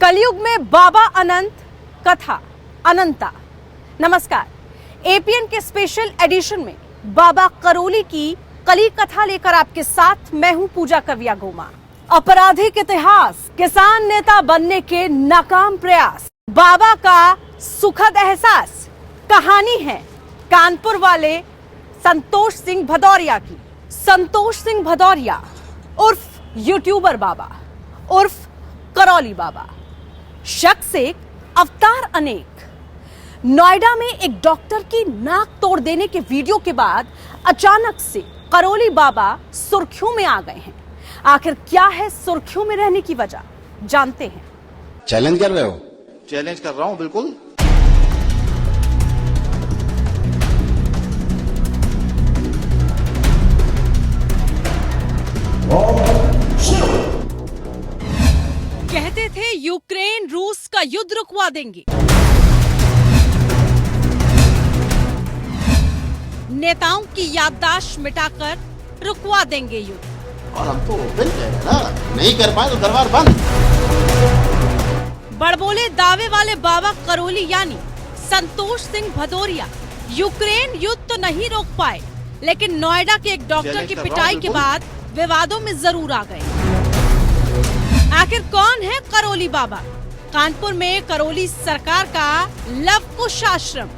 कलयुग में बाबा अनंत, कथा अनंता। नमस्कार, एपीएन के स्पेशल एडिशन में बाबा करौली की कली कथा लेकर आपके साथ मैं हूं पूजा कविया गोमा। आपराधिक इतिहास, किसान नेता बनने के नाकाम प्रयास, बाबा का सुखद एहसास। कहानी है कानपुर वाले संतोष सिंह भदौरिया की। संतोष सिंह भदौरिया उर्फ यूट्यूबर बाबा उर्फ करौली बाबा, शख्स एक अवतार अनेक। नोएडा में एक डॉक्टर की नाक तोड़ देने के वीडियो के बाद अचानक से करौली बाबा सुर्खियों में आ गए हैं। आखिर क्या है सुर्खियों में रहने की वजह, जानते हैं। चैलेंज कर रहे हो? चैलेंज कर रहा हूं, बिल्कुल। कहते थे यूक्रेन रूस का युद्ध रुकवा देंगे। नेताओं की याददाश्त मिटाकर रुकवा देंगे युद्ध। और हम तो ओपन कह रहे हैं ना, नहीं कर पाए तो दरबार बंद। बड़बोले दावे वाले बाबा करौली यानी संतोष सिंह भदौरिया यूक्रेन युद्ध तो नहीं रोक पाए, लेकिन नोएडा के एक डॉक्टर की पिटाई के बाद विवादों में जरूर आ गए। आखिर कौन है करौली बाबा? कानपुर में करौली सरकार का लव कुश आश्रम।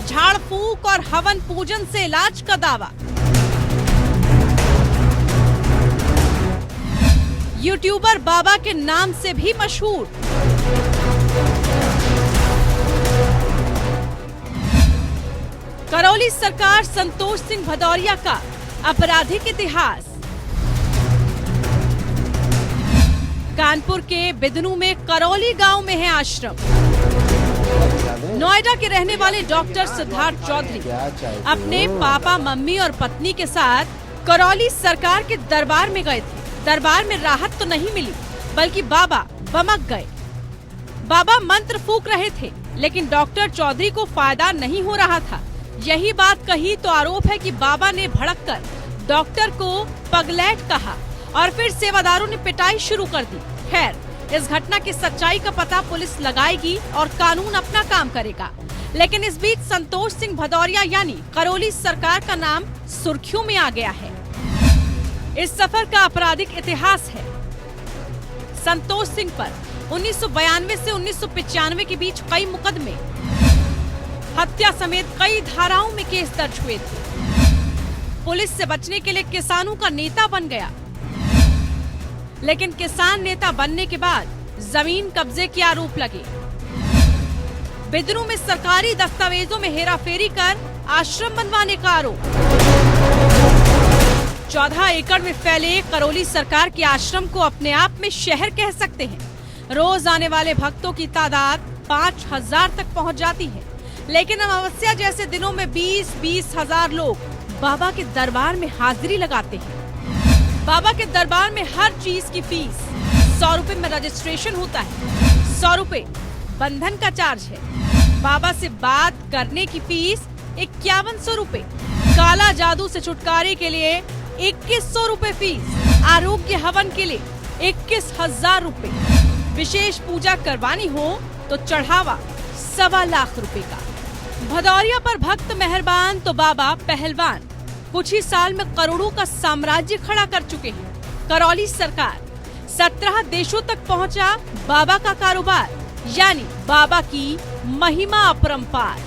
झाड़ फूक और हवन पूजन से इलाज का दावा। यूट्यूबर बाबा के नाम से भी मशहूर। करौली सरकार संतोष सिंह भदौरिया का आपराधिक इतिहास। कानपुर के बिदनू में करौली गांव में है आश्रम। नोएडा के रहने वाले डॉक्टर सिद्धार्थ चौधरी अपने पापा, मम्मी और पत्नी के साथ करौली सरकार के दरबार में गए थे। दरबार में राहत तो नहीं मिली, बल्कि बाबा बमक गए। बाबा मंत्र फूंक रहे थे, लेकिन डॉक्टर चौधरी को फायदा नहीं हो रहा था। यही बात कही तो आरोप है कि बाबा ने भड़ककर डॉक्टर को पगलैट कहा और फिर सेवादारों ने पिटाई शुरू कर दी। खैर, इस घटना की सच्चाई का पता पुलिस लगाएगी और कानून अपना काम करेगा। लेकिन इस बीच संतोष सिंह भदौरिया यानी करौली सरकार का नाम सुर्खियों में आ गया है। इस सफर का आपराधिक इतिहास है। संतोष सिंह पर 1992 से 1995 के बीच कई मुकदमे, हत्या समेत कई धाराओं में केस दर्ज हुए थे। पुलिस से बचने के लिए किसानों का नेता बन गया, लेकिन किसान नेता बनने के बाद जमीन कब्जे के आरोप लगे। बिदनू में सरकारी दस्तावेजों में हेराफेरी कर आश्रम बनवाने का आरोप। 14 एकड़ में फैले करौली सरकार के आश्रम को अपने आप में शहर कह सकते हैं। रोज आने वाले भक्तों की तादाद 5000 तक पहुंच जाती है, लेकिन अमावस्या जैसे दिनों में 20-20 हजार लोग बाबा के दरबार में हाजिरी लगाते हैं। बाबा के दरबार में हर चीज की फीस 100 रुपए में रजिस्ट्रेशन होता है, 100 रुपए बंधन का चार्ज है। बाबा से बात करने की फीस 5100 रुपए, काला जादू से छुटकारे के लिए 2100 रुपए फीस, आरोग्य हवन के लिए 21,000 रुपए, विशेष पूजा करवानी हो तो चढ़ावा 1.25 लाख रुपए का। भदौरिया पर भक्त मेहरबान तो बाबा पहलवान। कुछ ही साल में करोड़ों का साम्राज्य खड़ा कर चुके हैं। करौली सरकार 17 देशों तक पहुंचा बाबा का कारोबार, यानी बाबा की महिमा अपरंपार।